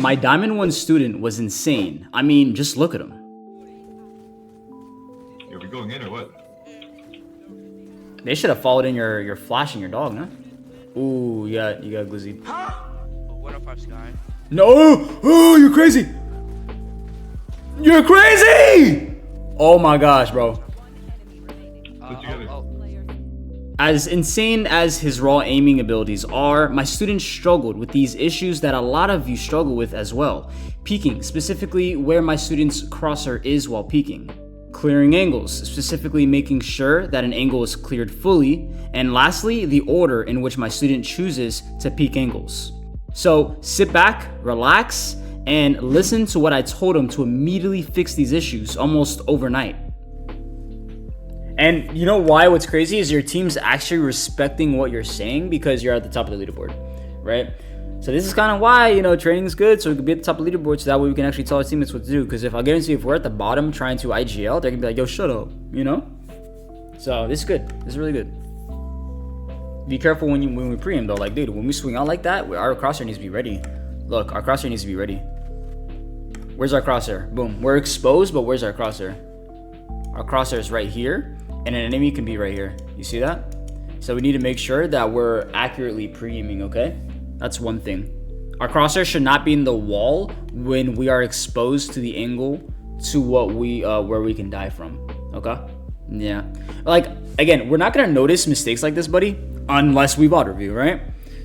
My Diamond 1 student was insane. I mean, just look at him. Are we going in or what? They should have followed in your flash and your dog, no? Ooh, you got Glizzy. Oh, 105 Sky. No! Oh, you're crazy! You're crazy! Oh my gosh, bro. As insane as his raw aiming abilities are, my students struggled with these issues that a lot of you struggle with as well. Peeking, specifically where my student's crosshair is while peeking. Clearing angles, specifically making sure that an angle is cleared fully. And lastly, the order in which my student chooses to peek angles. So sit back, relax, and listen to what I told him to immediately fix these issues almost overnight. And you know why? What's crazy is your team's actually respecting what you're saying because you're at the top of the leaderboard, right? So this is kind of why, you know, training is good, so we can be at the top of the leaderboard, so that way we can actually tell our teammates what to do. Because if I guarantee if we're at the bottom trying to IGL, they're gonna be like, yo, shut up, you know? So this is good. This is really good. Be careful when we pre-aim though. Like, dude, when we swing out like that, our crosshair needs to be ready. Look, our crosshair needs to be ready. Where's our crosshair? Boom. We're exposed, but where's our crosshair? Our crosshair is right here, and an enemy can be right here. You see that? So we need to make sure that we're accurately pre-aiming, okay? That's one thing. Our crosshair should not be in the wall when we are exposed to the angle to what where we can die from. Okay? Yeah. Like, again, we're not gonna notice mistakes like this, buddy, unless we bot review, right?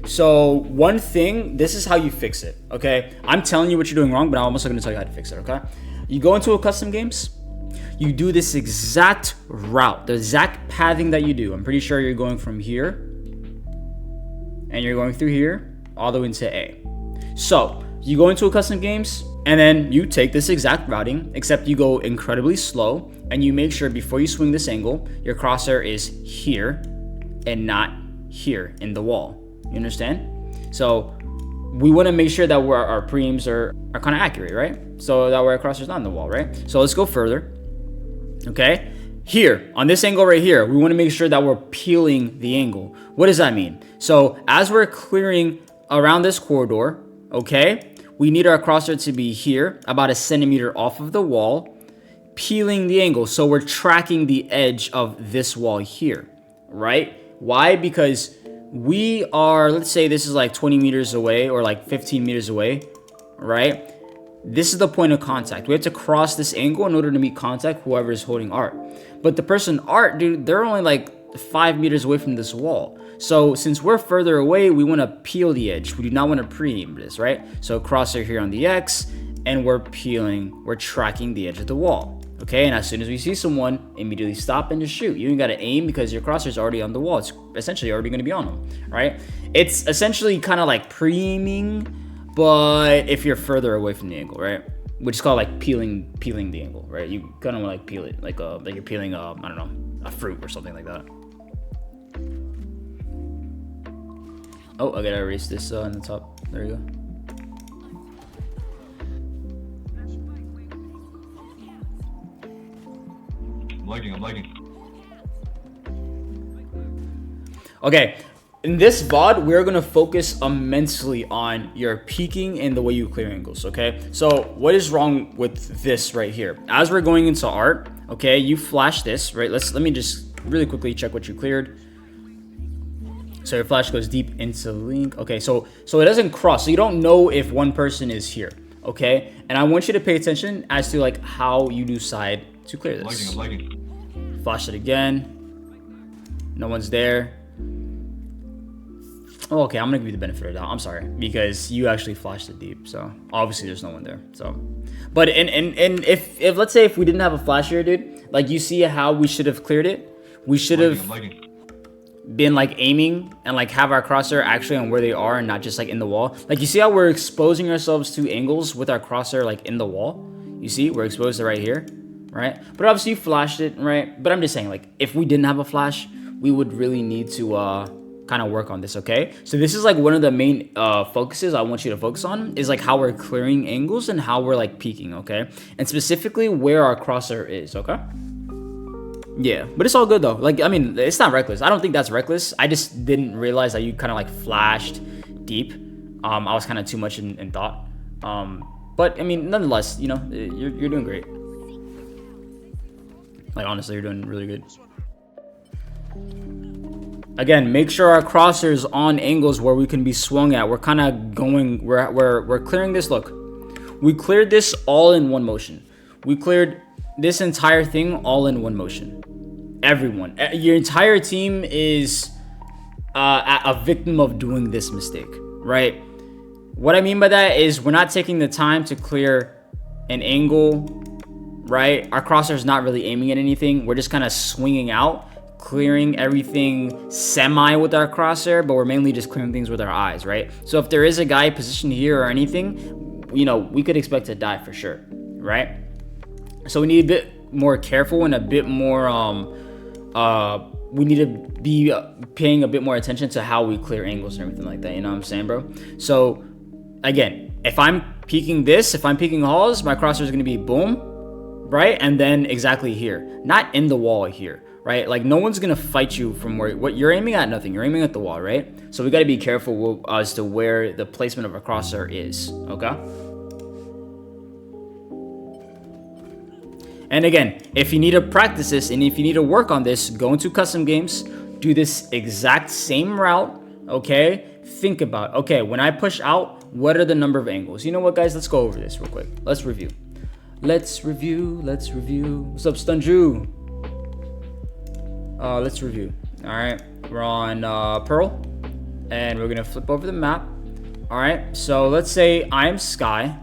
So one thing, this is how you fix it, okay? I'm telling you what you're doing wrong, but I'm also gonna tell you how to fix it, okay? You go into a custom games, you do this exact route, the exact pathing that you do. I'm pretty sure you're going from here, and you're going through here, all the way into A. So you go into a custom games, and then you take this exact routing, except you go incredibly slow, and you make sure before you swing this angle, your crosshair is here and not here in the wall. You understand? So we want to make sure that our pre-aims are kind of accurate, right? So that way our crosshair's not in the wall, right? So let's go further. Okay, here on this angle right here, we want to make sure that we're peeling the angle. What does that mean? So as we're clearing around this corridor, okay, we need our crosshair to be here, about 1 centimeter off of the wall, peeling the angle. So we're tracking the edge of this wall here, right? Why? Because we are, let's say this is like 20 meters away or like 15 meters away, right? This is the point of contact. We have to cross this angle in order to meet contact, whoever is holding art. But the person art, dude, they're only like 5 meters away from this wall. So since we're further away, we want to peel the edge. We do not want to pre-aim this, right? So crosshair here on the X, and we're tracking the edge of the wall. Okay, and as soon as we see someone, immediately stop and just shoot. You ain't got to aim because your crosshair is already on the wall. It's essentially already going to be on them, right? It's essentially kind of like pre-aiming, but if you're further away from the angle, right? Which is called like peeling the angle, right? You kind of like peel it, like you're peeling I don't know, a fruit or something like that. Oh, I gotta erase this in the top. There you go. I'm lagging. Okay, in this VOD, we're gonna focus immensely on your peeking and the way you clear angles, okay? So what is wrong with this right here? As we're going into art, okay, you flash this, right? Let me just really quickly check what you cleared. So your flash goes deep into link. Okay, so it doesn't cross. So you don't know if one person is here, okay? And I want you to pay attention as to like how you decide to clear this. I'm lagging. Flash it again. No one's there. Oh, okay, I'm gonna give you the benefit of the doubt. I'm sorry, because you actually flashed it deep, so obviously there's no one there. So, but and if let's say if we didn't have a flash here, dude, like you see how we should have cleared it. We should have been like aiming and like have our crosshair actually on where they are and not just like in the wall. Like you see how we're exposing ourselves to angles with our crosshair like in the wall. You see, we're exposed to right here, right? But obviously you flashed it, right? But I'm just saying, like if we didn't have a flash, we would really need to kind of work on this, okay? So this is like one of the main focuses I want you to focus on is like how we're clearing angles and how we're like peeking, okay? And specifically where our crosshair is, okay? Yeah, but it's all good though. Like, I mean, it's not reckless. I don't think that's reckless. I just didn't realize that you kind of like flashed deep. I was kind of too much in thought. But I mean, nonetheless, you know, you're doing great. Like, honestly, you're doing really good. Again, make sure our crosshairs on angles where we can be swung at. We're kind of going, we're clearing this. Look, we cleared this all in one motion. We cleared this entire thing all in one motion. Everyone, your entire team is a victim of doing this mistake, right? What I mean by that is we're not taking the time to clear an angle, right? Our crosshair is not really aiming at anything. We're just kind of swinging out, clearing everything semi with our crosshair, but we're mainly just clearing things with our eyes, right? So if there is a guy positioned here or anything, you know, we could expect to die for sure, right? So we need a bit more careful and a bit more, we need to be paying a bit more attention to how we clear angles and everything like that. You know what I'm saying, bro? So again, if I'm peeking this, if I'm peeking halls, my crosshair is going to be boom, right? And then exactly here, not in the wall here, right? Like, no one's going to fight you from where, what you're aiming at, nothing. You're aiming at the wall, right? So we got to be careful as to where the placement of a crosshair is, okay? And again, if you need to practice this and if you need to work on this, go into custom games, do this exact same route, okay? Think about, okay, when I push out, what are the number of angles? You know what, guys? Let's go over this real quick. Let's review. Let's review. What's up, Stunju? Let's review. All right, we're on Pearl, and we're gonna flip over the map. All right, so let's say I'm Sky,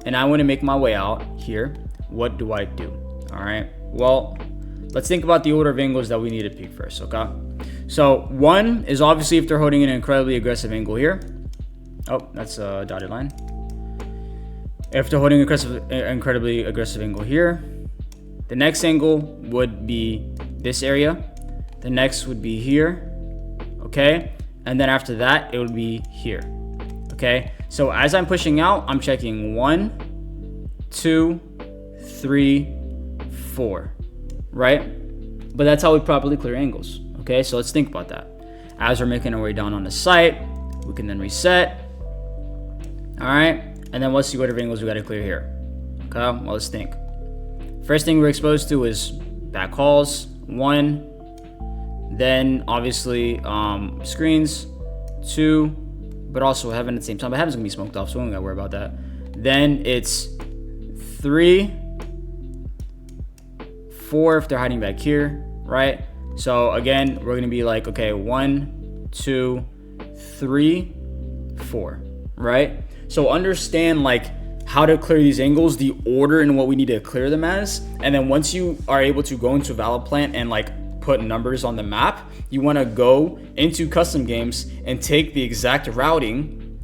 and I want to make my way out here. What do I do? All right, well, let's think about the order of angles that we need to peek first, okay? So one is obviously if they're holding an incredibly aggressive angle here. Oh, that's a dotted line. If they're holding an incredibly aggressive angle here, the next angle would be this area. The next would be here, okay? And then after that, it would be here, okay? So as I'm pushing out, I'm checking 1, 2, 3, 4, right? But that's how we properly clear angles, okay? So let's think about that. As we're making our way down on the site, we can then reset, all right? And then what's the order of angles we gotta clear here? Okay, well, let's think. First thing we're exposed to is back halls, 1, then obviously screens, 2, but also heaven at the same time. But heaven's gonna be smoked off, so we don't gotta worry about that. Then it's 3, 4 if they're hiding back here, right? So again, we're gonna be like, okay, 1, 2, 3, 4, right? So understand like how to clear these angles, the order and what we need to clear them as. And then once you are able to go into Valorant and like put numbers on the map, you want to go into custom games and take the exact routing,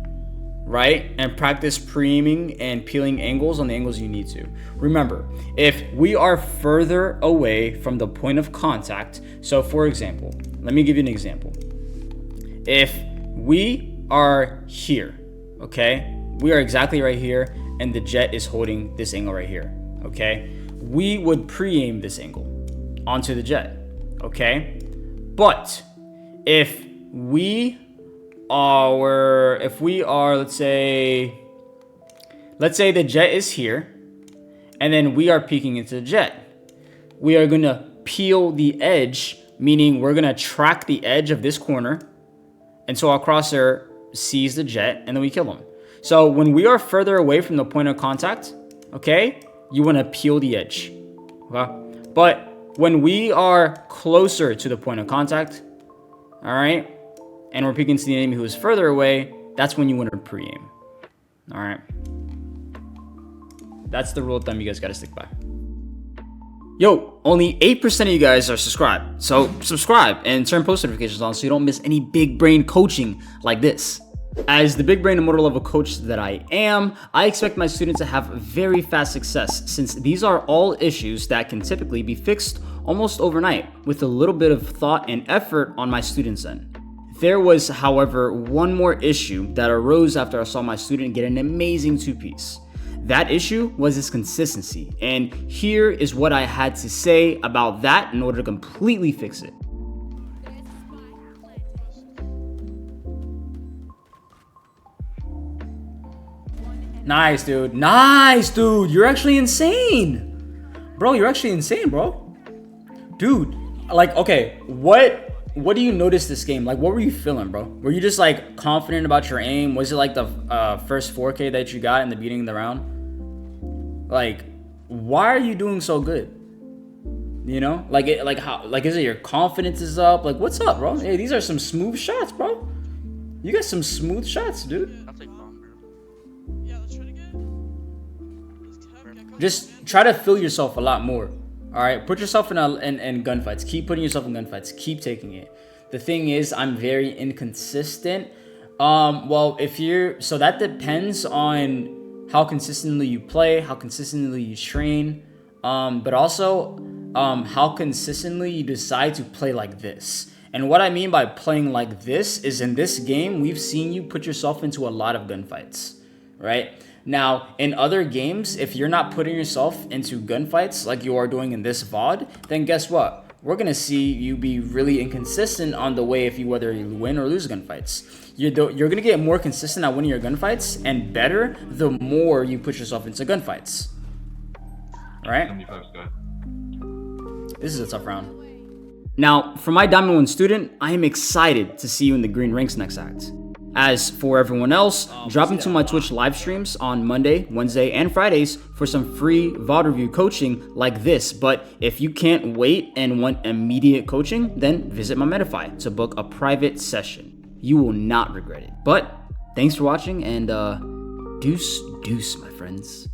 right? And practice pre-aiming and peeling angles on the angles you need to. Remember, if we are further away from the point of contact, so for example, let me give you an example. If we are here, okay, we are exactly right here, and the jet is holding this angle right here, okay? We would pre-aim this angle onto the jet, okay? But if we are, let's say the jet is here, and then we are peeking into the jet, we are gonna peel the edge, meaning we're gonna track the edge of this corner, and so our crosshair sees the jet, and then we kill them. So when we are further away from the point of contact, okay, you want to peel the edge, okay? But when we are closer to the point of contact, all right, and we're peeking to the enemy who is further away, that's when you want to pre-aim, all right? That's the rule of thumb you guys got to stick by. Yo, only 8% of you guys are subscribed, so subscribe and turn post notifications on so you don't miss any big brain coaching like this. As the big brain and motor level coach that I am, I expect my students to have very fast success since these are all issues that can typically be fixed almost overnight with a little bit of thought and effort on my students' end. There was, however, one more issue that arose after I saw my student get an amazing 2-piece. That issue was his consistency, and here is what I had to say about that in order to completely fix it. Nice, dude. Nice, dude. You're actually insane. Bro, you're actually insane, bro. Dude, like, okay, what do you notice this game? Like, what were you feeling, bro? Were you just, like, confident about your aim? Was it, like, the first 4K that you got in the beginning of the round? Like, why are you doing so good? You know? Like, is it your confidence is up? Like, what's up, bro? Hey, these are some smooth shots, bro. You got some smooth shots, dude. I'll take bomber. Yeah, let's try it again. Just try to feel yourself a lot more. All right, put yourself in gunfights. Keep putting yourself in gunfights. Keep taking it. The thing is, I'm very inconsistent. Well, so that depends on how consistently you play, how consistently you train, but also how consistently you decide to play like this. And what I mean by playing like this is in this game, we've seen you put yourself into a lot of gunfights, right? Now, in other games, if you're not putting yourself into gunfights like you are doing in this VOD, then guess what? We're going to see you be really inconsistent on the way whether you win or lose gunfights. You're going to get more consistent at winning your gunfights and better the more you put yourself into gunfights. All right? 75 sky. This is a tough round. Now, for my Diamond 1 student, I am excited to see you in the green ranks next act. As for everyone else, drop into my Twitch live streams on Monday, Wednesday, and Fridays for some free VOD review coaching like this. But if you can't wait and want immediate coaching, then visit my Medify to book a private session. You will not regret it. But thanks for watching, and deuce, my friends.